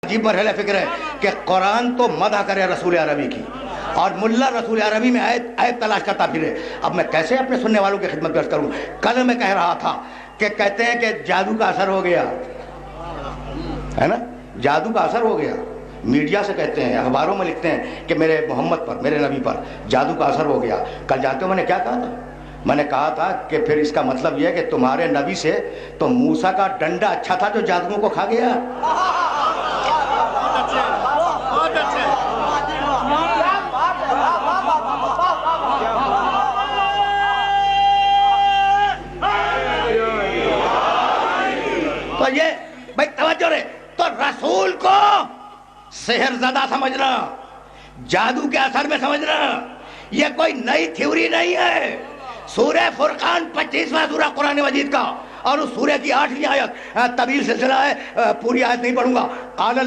عجیب مرحلہ فکر ہے کہ قرآن تو مدح کرے رسول عربی کی اور ملا رسول عربی میں آیت تلاش کرتا پھرے. اب میں کیسے اپنے سننے والوں کی خدمت پیش کروں؟ کل میں کہہ رہا تھا کہ کہتے ہیں کہ جادو کا اثر ہو گیا ہے نا، جادو کا اثر ہو گیا. میڈیا سے کہتے ہیں، اخباروں میں لکھتے ہیں کہ میرے محمد پر، میرے نبی پر جادو کا اثر ہو گیا. کل جانتے ہو میں نے کیا کہا تھا؟ میں نے کہا تھا کہ پھر اس کا مطلب یہ ہے کہ تمہارے نبی سے تو موسیٰ کا ڈنڈا اچھا تھا جو جادوؤں کو کھا گیا. تو یہ بھائی توجہ رہے، تو رسول کو سحر زدہ سمجھنا، جادو کے اثر میں سمجھنا، یہ کوئی نئی تھیوری نہیں ہے. سورہ فرقان 25واں سورہ قرآن مجید کا اور اس سورہ کی 8ویں آیت طویل سلسلہ ہے، پوری آیت نہیں پڑھوں گا. قال